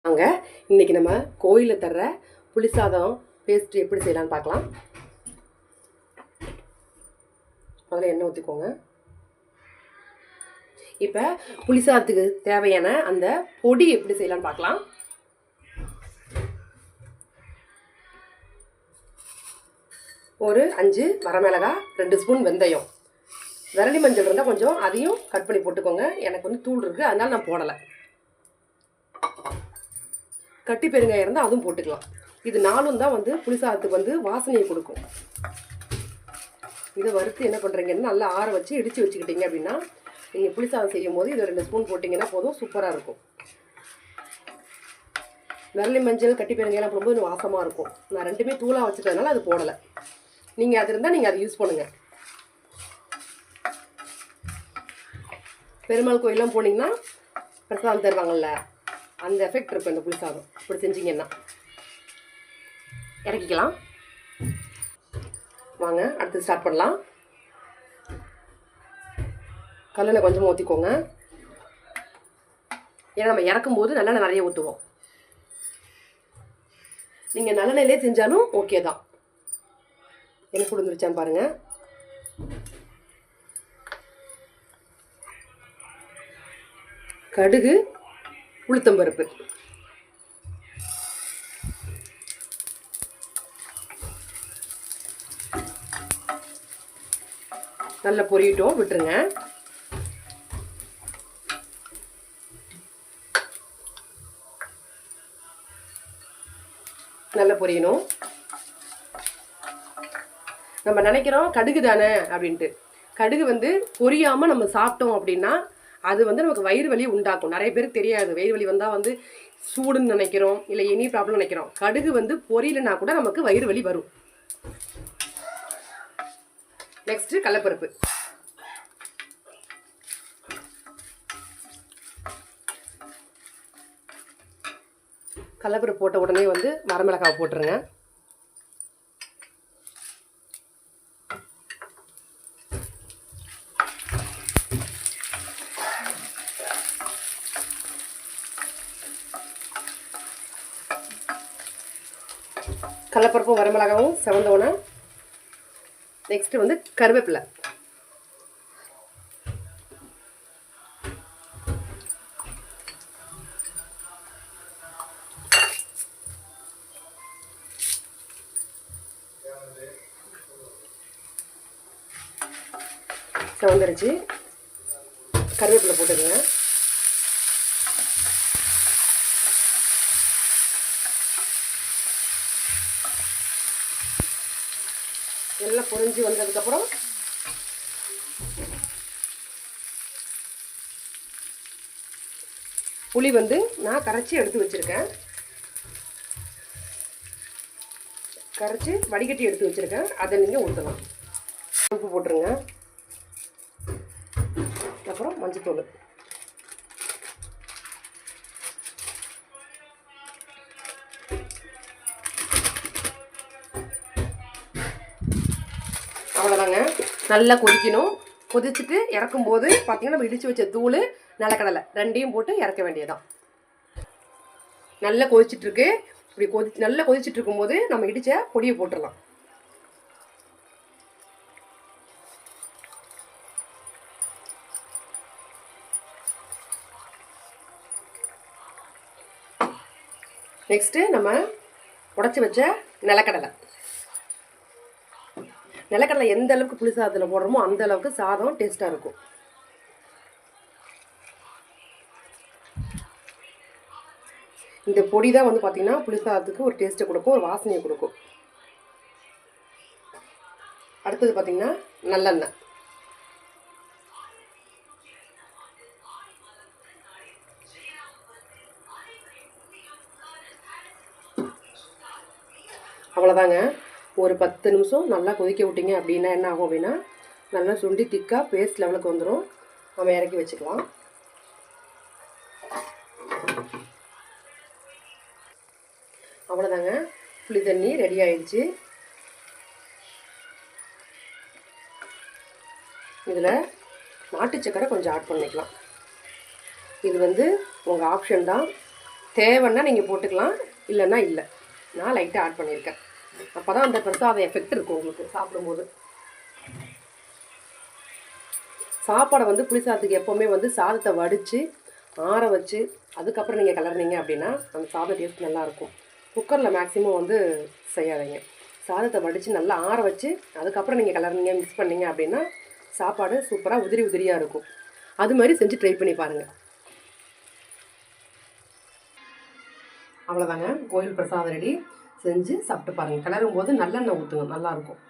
வாங்க இன்னைக்கு நம்ம கோயிலில் தர்ற புளிசாதம் பேஸ்ட் எப்படி செய்யலாம்னு பார்க்கலாம். முதல்ல எண்ணெய் ஊற்றிக்கோங்க. இப்போ புளிசாதத்துக்கு தேவையான அந்த பொடி எப்படி செய்யலாம்னு பார்க்கலாம். ஒரு 5 வரமிளகாய், 2 ஸ்பூன் வெந்தயம், விரலி மஞ்சள் இருந்தால் கொஞ்சம் அதையும் கட் பண்ணி போட்டுக்கோங்க. எனக்கு வந்து தூள் இருக்குது, அதனால நான் போடலை. கட்டி பெருங்காயம் இருந்தால் அதுவும் போட்டுக்கலாம். இது 4 தான் வந்து புளிசாதத்துக்கு வந்து வாசனையை கொடுக்கும். இதை வறுத்து என்ன பண்ணுறீங்கன்னா நல்லா ஆற வச்சு இடித்து வச்சுக்கிட்டீங்க அப்படின்னா நீங்கள் புளிசாதம் செய்யும் போது இதை 2 ஸ்பூன் போட்டிங்கன்னா போதும், சூப்பராக இருக்கும். விரலி மஞ்சள் கட்டி பெருங்காயெல்லாம் போடும்போது இன்னும் வாசமாக இருக்கும். நான் 2மே தூளாக வச்சுக்கிறதுனால அது போடலை. நீங்கள் அது இருந்தால் நீங்கள் அதை யூஸ் பண்ணுங்கள். பெருமாள் கோயிலெலாம் போனீங்கன்னா பிரசாதம் தருவாங்கள்ல, அந்த எஃபெக்ட் இருக்கும் இந்த புளிசாதம். இப்படி செஞ்சிங்கன்னா இறக்கிக்கலாம். வாங்க அடுத்து ஸ்டார்ட் பண்ணலாம். கல்லில் கொஞ்சமாக ஊற்றிக்கோங்க. ஏன்னா நம்ம இறக்கும்போது நல்லெண்ணெய் நிறைய ஊற்றுவோம். நீங்கள் நல்லெண்ணெயிலே செஞ்சாலும் ஓகே தான். எனக்கு கொடுத்துருச்சான்னு பாருங்கள். கடுகு, உளுத்தம்பருப்பு, நல்லா பொரியட்டும், விட்டுருங்க. நல்லா பொரியணும். நம்ம நினைக்கிறோம் கடுகு தானே அப்படின்ட்டு. கடுகு வந்து பொரியாமல் நம்ம சாப்பிட்டோம் அப்படின்னா அது வந்து நமக்கு வயிறு வலி உண்டாக்கும். நிறைய பேருக்கு தெரியாது. வயிறு வலி வந்தால் வந்து சூடுன்னு நினைக்கிறோம், இல்லை எனி ப்ராப்ளம் நினைக்கிறோம். கடுகு வந்து பொரியலைன்னா கூட நமக்கு வயிறு வலி வரும். நெக்ஸ்ட்டு கடலைப்பருப்பு. கடலைப்பருப்பு போட்ட உடனே வந்து வரமிளகாய் போட்டுருங்க. கடலைப்பருப்பும் வரமிளகாவும் செவந்தோன்னே நெக்ஸ்ட்டு வந்து கருவேப்பிலை. செவந்துருச்சு. கருவேப்பிலை போட்டுக்கோங்க. எல்லாம் பொரிஞ்சு வந்ததுக்கப்புறம் புளி வந்து நான் கரைச்சி எடுத்து வச்சுருக்கேன். கரைச்சி வடிகட்டி எடுத்து வச்சுருக்கேன். அதை நீங்கள் ஊற்றலாம். உப்பு போட்டுருங்க. அப்புறம் மஞ்சத்தூள். அவ்வளோதாங்க. நல்லா கொதிக்கணும். கொதிச்சுட்டு இறக்கும்போது பார்த்தீங்கன்னா நம்ம இடித்து வச்ச தூள், நிலக்கடலை 2யும் போட்டு இறக்க வேண்டியதான். நல்லா கொதிச்சிட்ருக்கு. இப்படி நல்லா கொதிச்சுட்டு இருக்கும்போது நம்ம இடித்த பொடியை போட்டுடலாம். நெக்ஸ்ட்டு நம்ம உடச்சி வச்ச நிலக்கடலை. நிலக்கடலை எந்த அளவுக்கு புளி சாதத்தில் போடுறோமோ அந்த அளவுக்கு சாதம் டேஸ்ட்டாக இருக்கும். இந்த பொடி தான் வந்து பார்த்திங்கன்னா புளி சாதத்துக்கு ஒரு டேஸ்ட்டை கொடுக்கும், ஒரு வாசனையை கொடுக்கும். அடுத்தது பார்த்திங்கன்னா நல்லெண்ணெய். அவ்வளோதாங்க. ஒரு 10 நிமிஷம் நல்லா கொதிக்க விட்டிங்க அப்படின்னா என்ன ஆகும் அப்படின்னா நல்லா சுண்டி திக்காக பேஸ்ட் லெவலுக்கு வந்துடும். நம்ம இறக்கி வச்சுக்கலாம். அவ்வளோதாங்க. புளி தண்ணி ரெடி ஆயிடுச்சு. இதில் நாட்டு சக்கரை கொஞ்சம் ஆட் பண்ணிக்கலாம். இது வந்து உங்கள் ஆப்ஷன் தான். தேவைன்னா நீங்கள் போட்டுக்கலாம், இல்லைன்னா இல்லை. நான் லைட்டாக ஆட் பண்ணியிருக்கேன். அப்போ தான் அந்த பிரசாத எஃபெக்ட் இருக்கும் உங்களுக்கு சாப்பிடும்போது. சாப்பாடை வந்து புளி சாதத்துக்கு எப்போவுமே வந்து சாதத்தை வடித்து ஆற வச்சு அதுக்கப்புறம் நீங்கள் கிளறினீங்க அப்படின்னா அந்த சாதம் டேஸ்ட் நல்லாயிருக்கும். குக்கரில் மேக்ஸிமம் வந்து செய்யாதீங்க. சாதத்தை வடித்து நல்லா ஆற வச்சு அதுக்கப்புறம் நீங்கள் கிளறினீங்க மிக்ஸ் பண்ணீங்க அப்படின்னா சாப்பாடு சூப்பராக உதிரி உதிரியாக இருக்கும். அது மாதிரி செஞ்சு ட்ரை பண்ணி பாருங்கள். அவ்வளோதாங்க, கோயில் பிரசாதம் ரெடி. செஞ்சு சாப்பிட்டு பாருங்கள். கிளறும் போது நல்லெண்ணெய் ஊற்றுங்க, நல்லாயிருக்கும்.